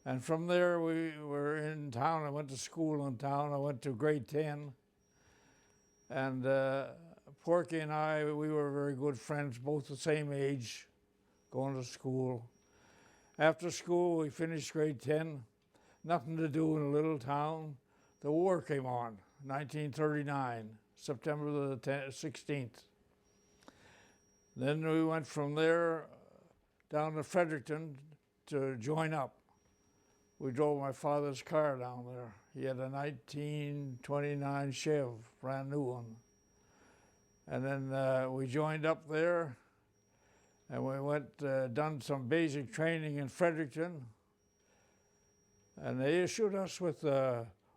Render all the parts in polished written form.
And from there, we were in town. I went to school in town. I went to grade 10. And Porky and I, we were very good friends, both the same age, going to school. After school, we finished grade 10. Nothing to do in a little town. The war came on, 1939, September the 16th. Then we went from there down to Fredericton to join up. We drove my father's car down there. He had a 1929 Chev, brand new one. And then we joined up there, and we went, done some basic training in Fredericton. And they issued us with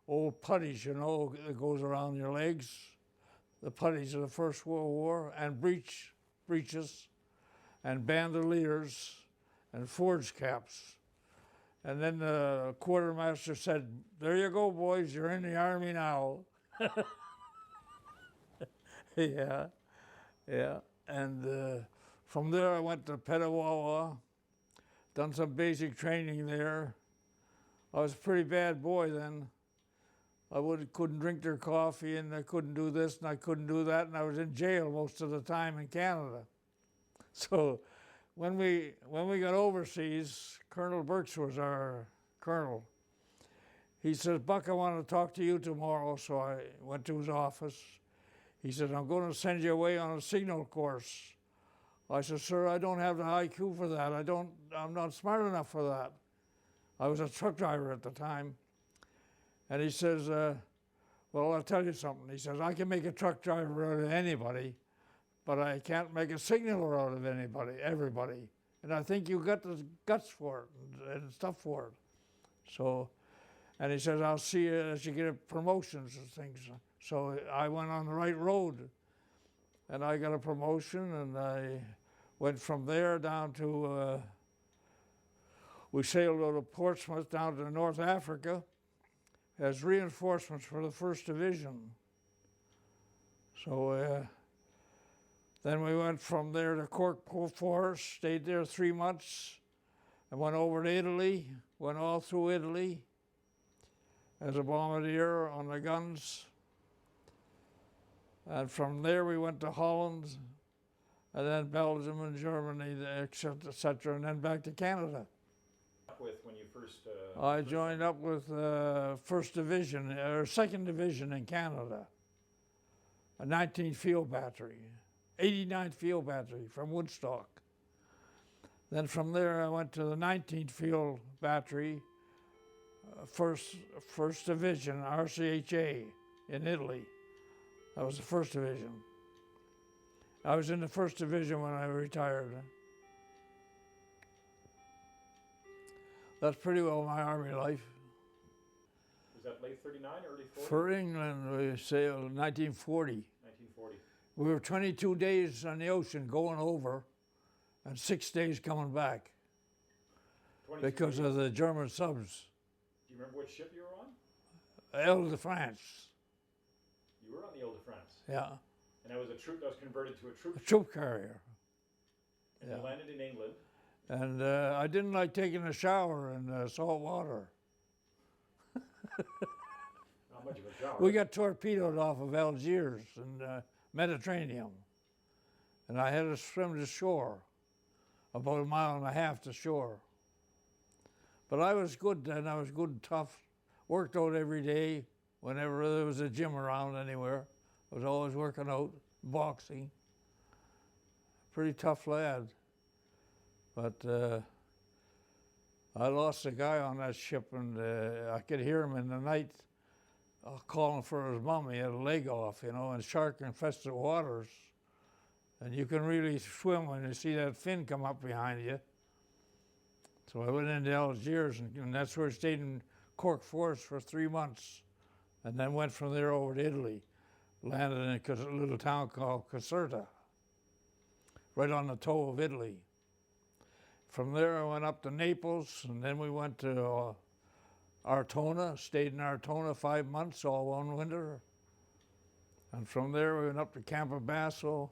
old puttees, you know, that goes around your legs, the puttees of the First World War, and breeches, and bandoliers, and forage caps. And then the quartermaster said, "There you go, boys, you're in the Army now." Yeah. And from there I went to Petawawa, done some basic training there. I was a pretty bad boy then. I couldn't drink their coffee, and I couldn't do this, and I couldn't do that, and I was in jail most of the time in Canada. So when we got overseas, Colonel Burks was our colonel. He says, "Buck, I want to talk to you tomorrow." So I went to his office. He said, "I'm going to send you away on a signal course." I said, "Sir, I don't have the IQ for that. I'm not smart enough for that." I was a truck driver at the time. And he says, "Well, I'll tell you something." He says, "I can make a truck driver out of anybody, but I can't make a signaler out of everybody. And I think you got the guts for it and stuff for it." So, and he says, "I'll see you as you get promotions and things." So I went on the right road, and I got a promotion, and I went from there down to, we sailed out of Portsmouth down to North Africa as reinforcements for the 1st Division. So then we went from there to Cork Forest, stayed there 3 months, and went over to Italy, went all through Italy as a bombardier on the guns. And from there we went to Holland, and then Belgium and Germany, et cetera, and then back to Canada. With when you first I joined up with 1st Division, or 2nd Division in Canada, a 19 Field Battery, 89th Field Battery from Woodstock. Then from there I went to the 19th Field Battery, 1st Division, RCHA in Italy. That was the 1st Division. I was in the 1st Division when I retired. That's pretty well my Army life. Was that late 39, early 40? For England, we sailed 1940. 1940. We were 22 days on the ocean going over, and 6 days coming back because of the German subs. Do you remember which ship you were on? Ile de France. You were on the Ile de France. Yeah. And that was a troop that was converted to a troop ship. Troop carrier. And you landed in England. And I didn't like taking a shower in salt water. Not much of a shower. We got torpedoed off of Algiers in the Mediterranean. And I had to swim to shore, about 1.5 miles to shore. But I was good then. I was good and tough. Worked out every day whenever there was a gym around anywhere. I was always working out, boxing. Pretty tough lad. But I lost a guy on that ship, and I could hear him in the night calling for his mom. He had a leg off, you know, in shark-infested waters. And you can really swim when you see that fin come up behind you. So I went into Algiers, and that's where I stayed in Cork Forest for 3 months, and then went from there over to Italy. Landed in a little town called Caserta, right on the toe of Italy. From there, I went up to Naples, and then we went to Artona, stayed in Artona 5 months, all one winter. And from there, we went up to Campobasso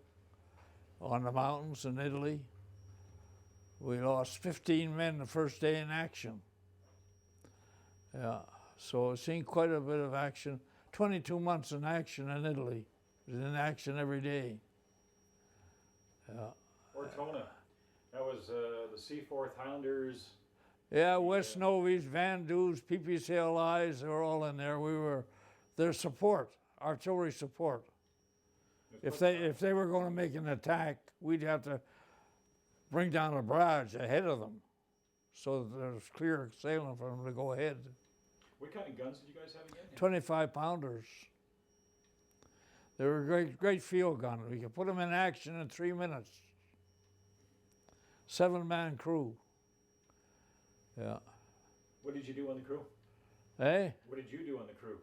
on the mountains in Italy. We lost 15 men the first day in action. Yeah, so I've seen quite a bit of action. 22 months in action in Italy. It was in action every day. Yeah. Ortona. That was the Seaforth Highlanders. Yeah, West Novies, Van Doos, PPCLIs, they were all in there. We were their support, artillery support. If they were going to make an attack, we'd have to bring down a barrage ahead of them, so that there was clear sailing for them to go ahead. What kind of guns did you guys have again? 25-pounders. They were great field gun. We could put them in action in 3 minutes. 7-man crew. Yeah. What did you do on the crew? Eh? What did you do on the crew?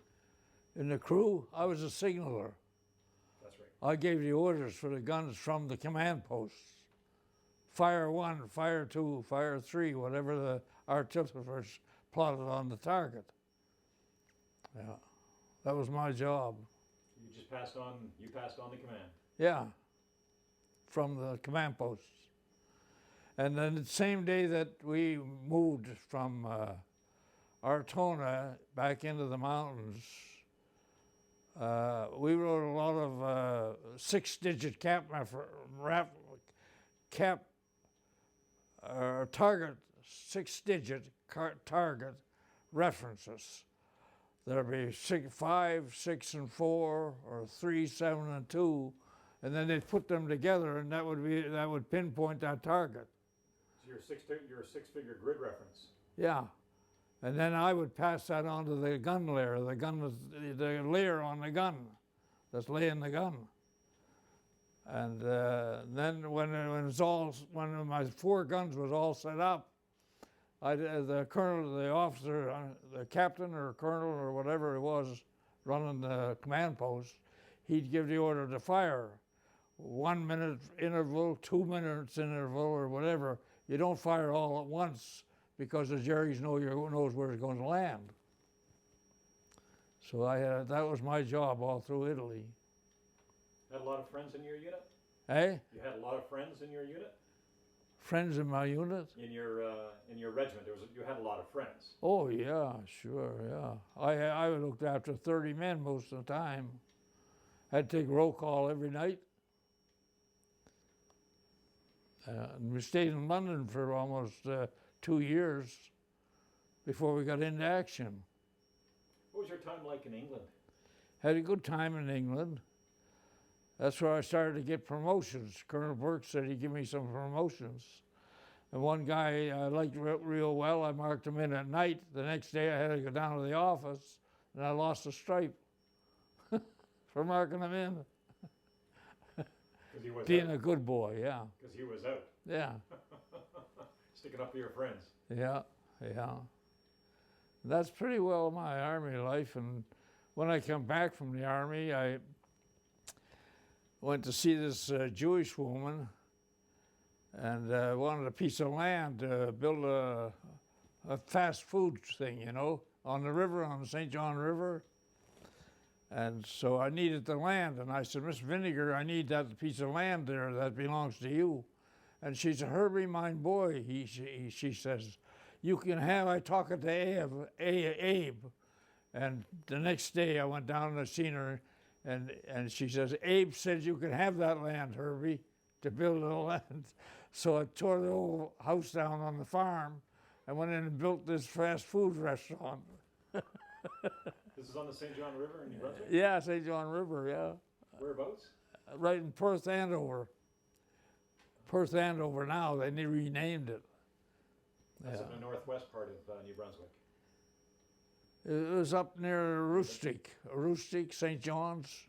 In the crew, I was a signaller. That's right. I gave the orders for the guns from the command posts. Fire 1, fire 2, fire 3, whatever the artillerists plotted on the target. Yeah, that was my job. You just passed on the command. Yeah, from the command posts. And then the same day that we moved from Ortona back into the mountains, we wrote a lot of 6-digit target 6-digit target references. There'd be 5, 6, and 4, or 3, 7, and 2, and then they'd put them together, and that would pinpoint that target. So your six-figure grid reference. Yeah, and then I would pass that on to the gun layer. The gun was the layer on the gun that's laying the gun. And then when my 4 guns was all set up, the colonel, the officer, the captain or colonel or whatever it was running the command post, he'd give the order to fire. 1 minute interval, 2 minutes interval, or whatever. You don't fire all at once because the Jerry's knows where it's going to land. So that was my job all through Italy. Had a lot of friends in your unit? Eh? You had a lot of friends in your unit? Friends in my unit? In your regiment, you had a lot of friends. Oh yeah, sure, yeah. I looked after 30 men most of the time. Had to take roll call every night. And we stayed in London for almost 2 years before we got into action. What was your time like in England? Had a good time in England. That's where I started to get promotions. Colonel Burke said he'd give me some promotions. And one guy I liked real well, I marked him in at night. The next day I had to go down to the office, and I lost a stripe for marking him in. He was Being out. a good boy, yeah. Because he was out. Yeah. Sticking up for your friends. Yeah, yeah. That's pretty well my Army life. And when I come back from the Army, I went to see this Jewish woman and wanted a piece of land to build a fast food thing, you know, on the river, on the St. John River. And so I needed the land, and I said, Miss Vinegar, I need that piece of land there that belongs to you. And she said, Herbie, mine boy, she says, you can have, I talked to Abe. And the next day I went down and I seen her, and she says, Abe said you can have that land, Herbie, to build the land. So I tore the old house down on the farm and went in and built this fast food restaurant. This is on the St. John River in New Brunswick? Yeah, St. John River, yeah. Whereabouts? Right in Perth Andover. Perth Andover now, they renamed it. That's in the northwest part of New Brunswick. It was up near Aroostook, St. John's.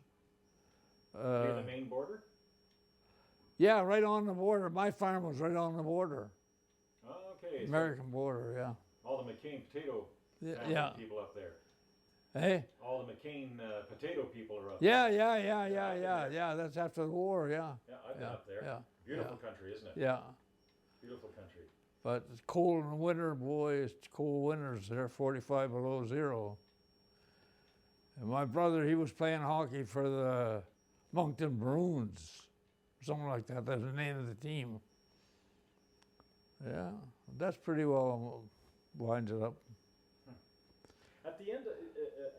Near the Maine border? Yeah, right on the border. My farm was right on the border. Oh, okay. American border, yeah. All the McCain potato Yeah. people up there. Hey? All the McCain potato people are up Yeah, there. yeah. That's after the war, yeah. Yeah, I've been up there. Yeah. Beautiful country, isn't it? Yeah. Beautiful country. But it's cold in the winter, boy, it's cold winters there, 45 below zero. And my brother, he was playing hockey for the Moncton Maroons, something like that. That's the name of the team. Yeah, that's pretty well winds it up. At the end,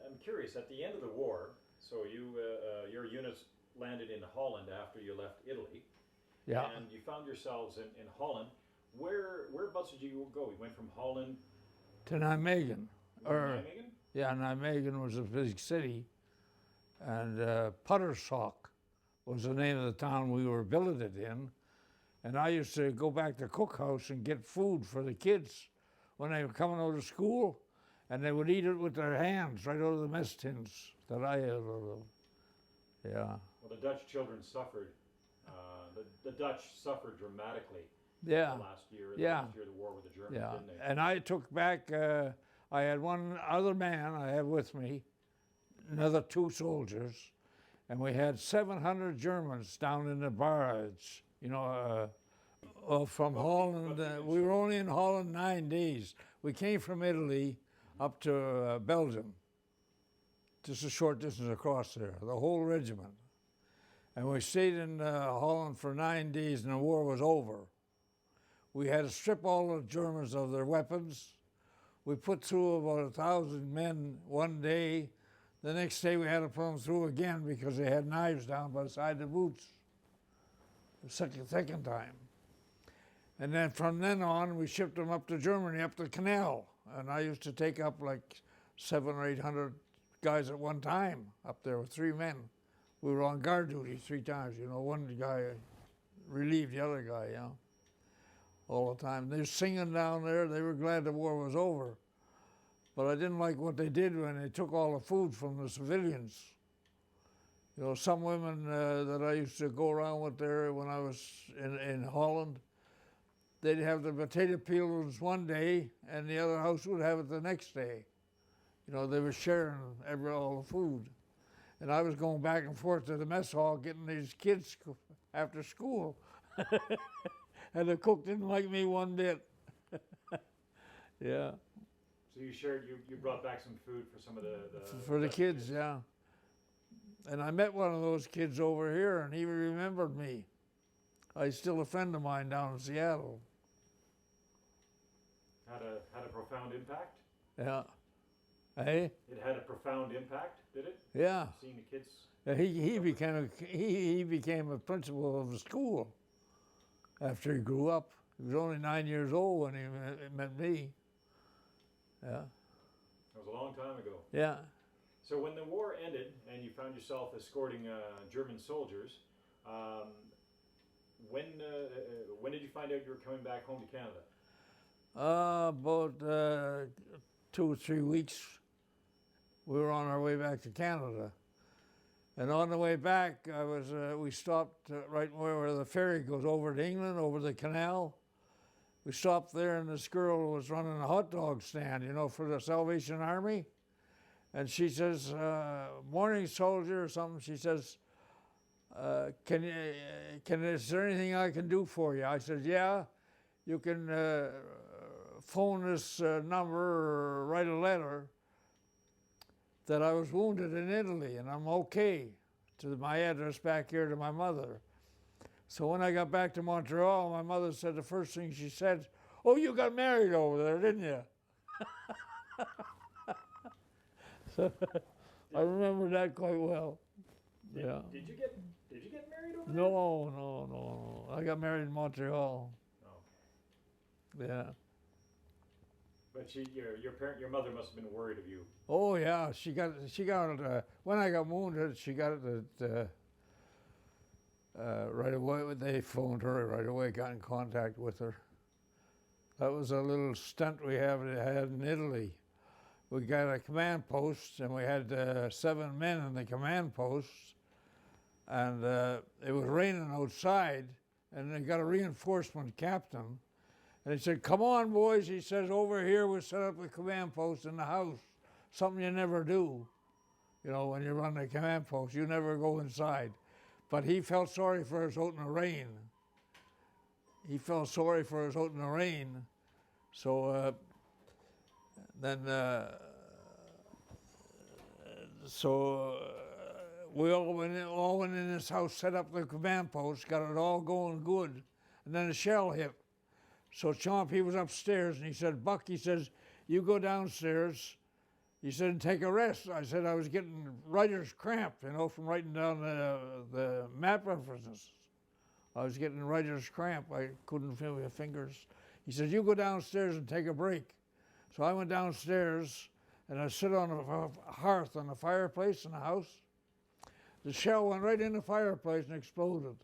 I'm curious. At the end of the war, so your units landed in Holland after you left Italy, Yeah. and you found yourselves in Holland. Whereabouts did you go? You went from Holland To Nijmegen. to Nijmegen? Yeah, Nijmegen was a big city, and Puttershoek was the name of the town we were billeted in. And I used to go back to cookhouse and get food for the kids when they were coming out of school, and they would eat it with their hands right out of the mess tins that I had out of. Yeah. Well, the Dutch children suffered. The Dutch suffered dramatically. Yeah. The last year, Yeah. the war with the Germans, Yeah. didn't they? And I took back. I had one other man I had with me, another 2 soldiers, and we had 700 Germans down in the barrage. You know, from Holland. We were only in Holland 9 days. We came from Italy up to Belgium, just a short distance across there, the whole regiment. And we stayed in Holland for 9 days, and the war was over. We had to strip all the Germans of their weapons. We put through about 1,000 men one day. The next day we had to put them through again because they had knives down by the side of the boots. The second time. And then from then on, we shipped them up to Germany, up the canal. And I used to take up like 700 or 800 guys at one time up there with 3 men. We were on guard duty 3 times, you know, one guy relieved the other guy, you know, all the time. They were singing down there. They were glad the war was over. But I didn't like what they did when they took all the food from the civilians. You know, some women that I used to go around with there when I was in Holland, they'd have the potato peelings one day and the other house would have it the next day. You know, they were sharing all the food. And I was going back and forth to the mess hall getting these kids after school. And the cook didn't like me one bit. Yeah. So you shared. You brought back some food for some of the For the Dutch kids, yeah. And I met one of those kids over here, and he remembered me. He's still a friend of mine down in Seattle. Had a profound impact. Yeah. Hey? It had a profound impact, did it? Yeah. Seeing the kids. He became a principal of the school after he grew up. He was only 9 years old when he met me. Yeah. That was a long time ago. Yeah. So when the war ended and you found yourself escorting German soldiers, when did you find out you were coming back home to Canada? About 2 or 3 weeks. We were on our way back to Canada. And on the way back, we stopped right where the ferry goes over to England, over the canal. We stopped there, and this girl was running a hot dog stand, you know, for the Salvation Army. And she says, morning soldier or something. She says, is there anything I can do for you? I said, yeah, you can phone this number or write a letter that I was wounded in Italy and I'm okay, to my address back here to my mother. So when I got back to Montreal, my mother said the first thing she said, oh, you got married over there, didn't you? So I remember that quite well. Yeah. Did you get married over there? No. I got married in Montreal. Oh. Yeah. But your mother must have been worried of you. Oh yeah, she got when I got wounded, she got it right away. They phoned her right away, got in contact with her. That was a little stunt we had in Italy. We got a command post, and we had 7 men in the command post, and it was raining outside, and they got a reinforcement captain, and he said, come on, boys, he says, over here we'll set up a command post in the house, something you never do. You know, when you run the command post, you never go inside. But he felt sorry for us out in the rain. So we all went in this house, set up the command post, got it all going good, and then a shell hit. So Chomp, he was upstairs, and he said, Buck, he says, you go downstairs He said, take a rest. I said I was getting writer's cramp, you know, from writing down the map references. I was getting writer's cramp. I couldn't feel my fingers. He said, you go downstairs and take a break. So I went downstairs and I sit on a hearth on the fireplace in the house. The shell went right in the fireplace and exploded.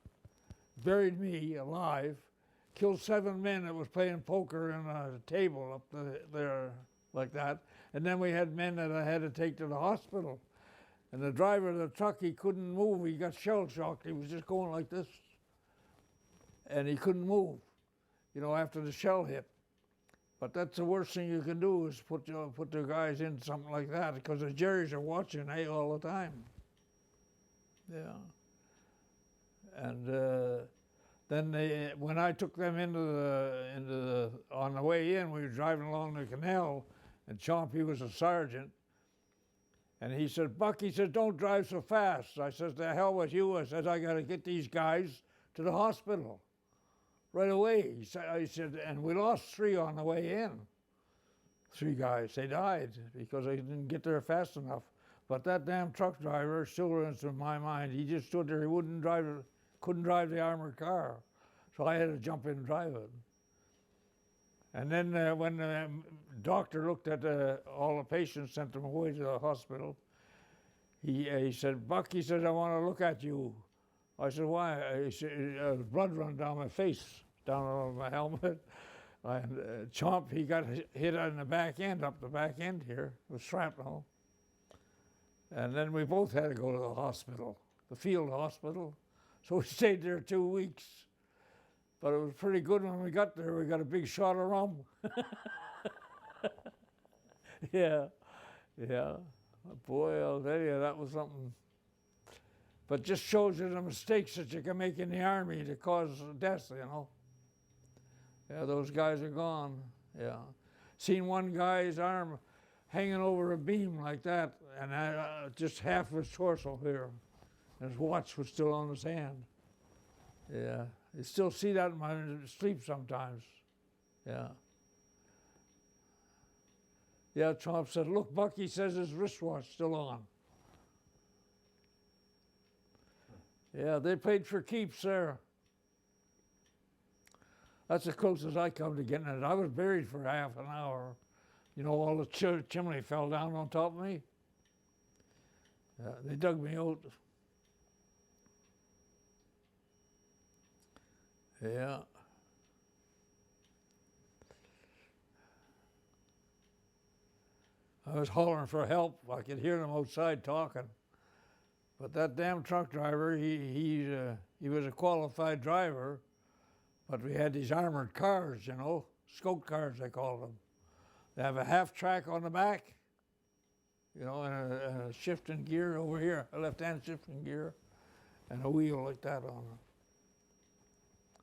Buried me alive. Killed 7 men that was playing poker on a table up there like that. And then we had men that I had to take to the hospital. And the driver of the truck, he couldn't move. He got shell shocked. He was just going like this. And he couldn't move, you know, after the shell hit. But that's the worst thing you can do is put the guys in something like that, because the Jerrys are watching all the time. Yeah. And then when I took them on the way in, we were driving along the canal, and Chompy was a sergeant, and he said, Buck, he said, don't drive so fast. I said, the hell with you. I said, I got to get these guys to the hospital right away. He said, and we lost 3 on the way in. 3 guys, they died because they didn't get there fast enough. But that damn truck driver still runs in my mind. He just stood there, he couldn't drive the armored car. So I had to jump in and drive it. And then when the doctor looked at all the patients, sent them away to the hospital, he said, Buck, he said, I want to look at you. I said, why? He said, blood run down my face, down on my helmet. And Chomp, he got hit on the back end, up the back end here, with shrapnel. And then we both had to go to the hospital, the field hospital. So we stayed there 2 weeks. But it was pretty good when we got there. We got a big shot of rum. Yeah. Boy, I'll tell you, that was something. But just shows you the mistakes that you can make in the Army to cause death, you know. Yeah, those guys are gone. Yeah. Seen one guy's arm hanging over a beam like that, and just half of his torso here. And his watch was still on his hand. Yeah. You still see that in my sleep sometimes. Yeah. Yeah, Trump said, look, Buck, he says his wristwatch's still on. Yeah, they played for keeps there. That's the closest I come to getting it. I was buried for half an hour. You know, all the chimney fell down on top of me. Yeah, they dug me out. Yeah. I was hollering for help. I could hear them outside talking. But that damn truck driver, he was a qualified driver, but we had these armored cars, you know, scout cars they call them. They have a half track on the back, you know, and a shifting gear over here, a left-hand shifting gear, and a wheel like that on it.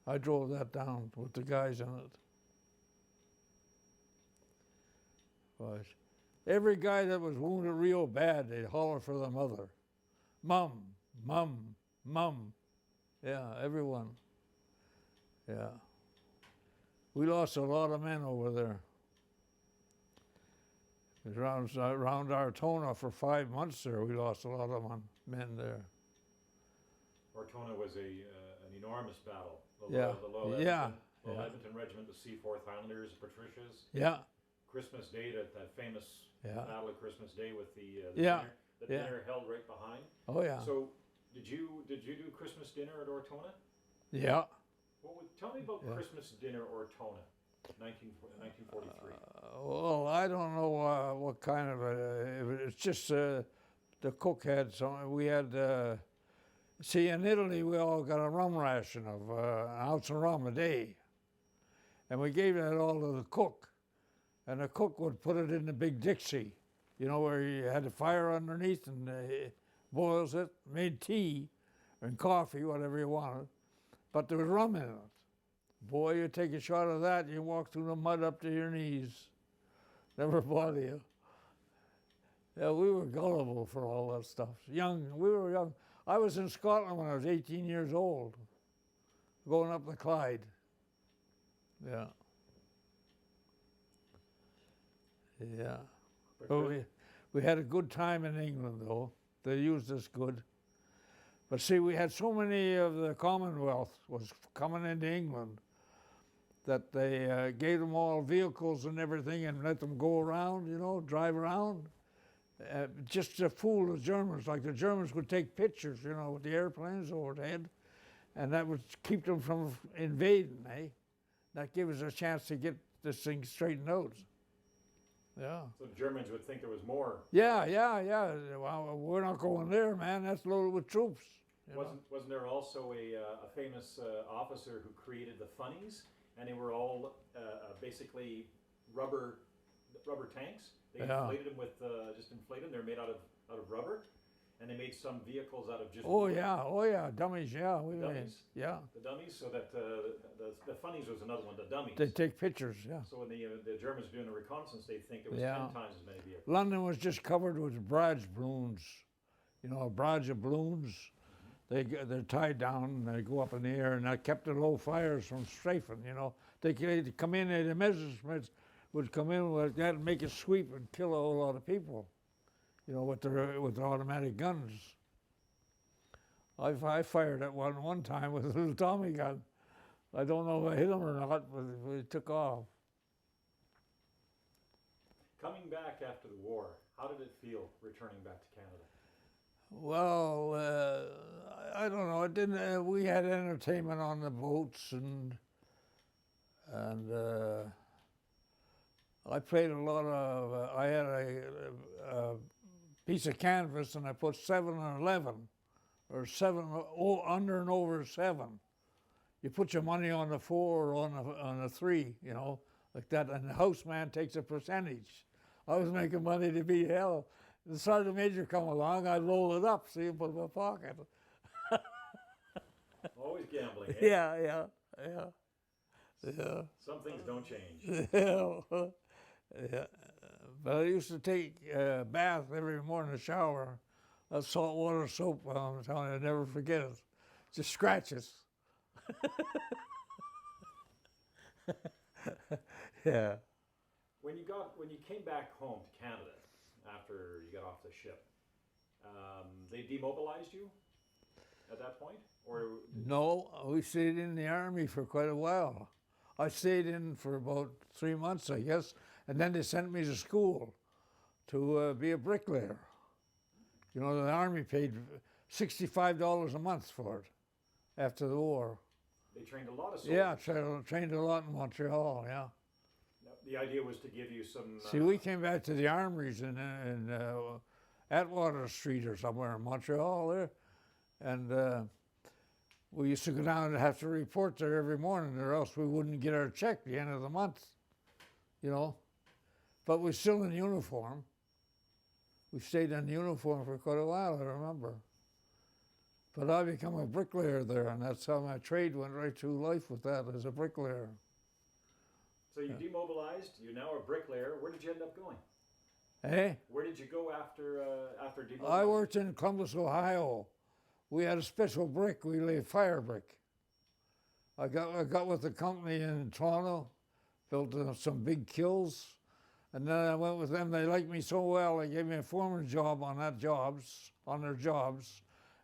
I drove that down with the guys in it. But every guy that was wounded real bad, they'd holler for the mother. Mom, mom, mom. Yeah, everyone. Yeah. We lost a lot of men over there. It was around Artona for 5 months there. We lost a lot of men there. Artona was an enormous battle. The Yeah. Low Edmonton Regiment, the Seaforth Highlanders, Patricias. Yeah. Christmas Day, that famous Battle of Christmas Day with the dinner held right behind. Oh yeah. So did you do Christmas dinner at Ortona? Yeah. Tell me about Christmas dinner Ortona, 1943. Well, I don't know what kind of it's just the cook had some. We had. See, in Italy, we all got a rum ration of an ounce of rum a day. And we gave that all to the cook. And the cook would put it in the big Dixie, you know, where you had the fire underneath and boils it, made tea and coffee, whatever you wanted. But there was rum in it. Boy, you take a shot of that, you walk through the mud up to your knees. Never bother you. Yeah, we were gullible for all that stuff. Young, we were young. I was in Scotland when I was 18 years old, going up the Clyde. Yeah. Yeah. We had a good time in England, though. They used us good. But see, we had so many of the Commonwealth was coming into England that they gave them all vehicles and everything and let them go around, you know, drive around. Just to fool the Germans. Like the Germans would take pictures, you know, with the airplanes overhead, and that would keep them from invading, eh? That gave us a chance to get this thing straightened out. Yeah. So the Germans would think there was more. Yeah. Well, we're not going there, man. That's loaded with troops. Wasn't there also a famous officer who created the funnies, and they were all basically rubber tanks? They inflated them with just inflated them. They're made out of rubber, and they made some vehicles out of just. Oh yeah, dummies. Yeah, dummies. Yeah. The dummies, so that the funnies was another one. The dummies. They take pictures. Yeah. So when the Germans were doing a reconnaissance, they think it was 10 times as many vehicles. London was just covered with barrage balloons. You know, a barrage of balloons. They're tied down and they go up in the air, and that kept the low fires from strafing. You know, they'd come in, the Messerschmitts would come in like that and make a sweep and kill a whole lot of people. You know, with their automatic guns. I fired at one time with a little Tommy gun. I don't know if I hit him or not, but it took off. Coming back after the war, how did it feel returning back to Canada? Well, I don't know. It didn't. We had entertainment on the boats, and I played a lot of. I had a piece of canvas, and I put 7 and 11, or 7 under and over 7. You put your money on the 4 or on a 3, you know, like that, and the houseman takes a percentage. I was making money to beat hell. The sergeant major come along, I'd roll it up, see, and put it in my pocket. Always gambling, eh? Yeah. Some things don't change. Yeah. But I used to take a bath every morning, a shower, a saltwater soap. I'm telling you, I'll never forget it. Just scratches. Yeah. When you came back home to Canada after you got off the ship, they demobilized you at that point, or no? We stayed in the army for quite a while. I stayed in for about 3 months, I guess, and then they sent me to school to be a bricklayer. You know, the army paid $65 a month for it after the war. They trained a lot of soldiers. Yeah, trained a lot in Montreal, yeah. The idea was to give you some... See, we came back to the armories in Atwater Street or somewhere in Montreal there, and we used to go down and have to report there every morning, or else we wouldn't get our check at the end of the month, you know. But we're still in uniform. We stayed in uniform for quite a while, I remember. But I became a bricklayer there, and that's how my trade went right through life with that, as a bricklayer. So you demobilized, you're now a bricklayer. Where did you end up going? Eh? Where did you go after demobilizing? I worked in Columbus, Ohio. We had a special brick. We laid fire brick. I got with the company in Toronto, built some big kills, and then I went with them. They liked me so well, they gave me a foreman job on their jobs,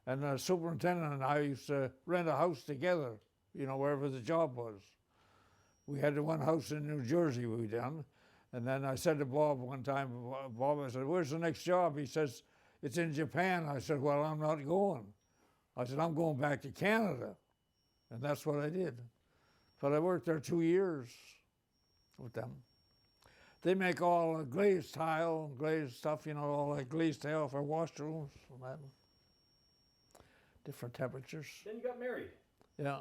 and the superintendent and I used to rent a house together, you know, wherever the job was. We had the one house in New Jersey we done, and then I said to Bob one time, Bob, I said, where's the next job? He says, it's in Japan. I said, well, I'm not going. I said, I'm going back to Canada. And that's what I did. But I worked there 2 years with them. They make all glazed tile, glazed stuff, you know, all that glazed tile for washrooms and that. Different temperatures. Then you got married. Yeah.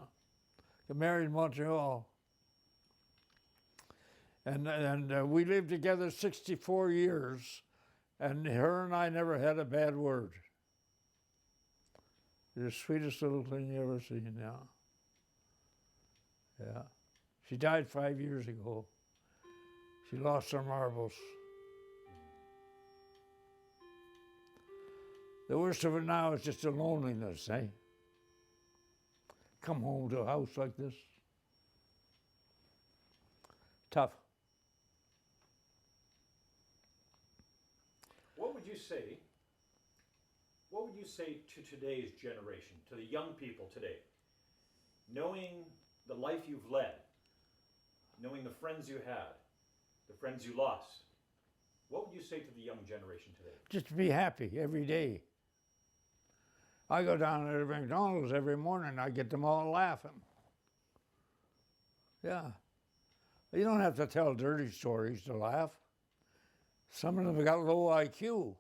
Got married in Montreal. And we lived together 64 years, and her and I never had a bad word. The sweetest little thing you ever seen, yeah. Yeah. She died 5 years ago. She lost her marbles. The worst of it now is just the loneliness, eh? Come home to a house like this. Tough. What would say to today's generation, to the young people today, knowing the life you've led, knowing the friends you had, the friends you lost, what would you say to the young generation today? Just to be happy every day. I go down to McDonald's every morning, I get them all laughing. Yeah. You don't have to tell dirty stories to laugh. Some of them have got low IQ.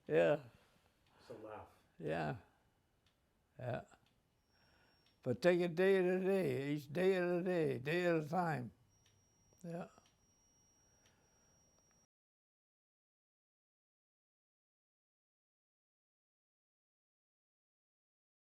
Yeah. So laugh. Yeah. Yeah. But take it day at a day, each day at a day, day at a time. Yeah.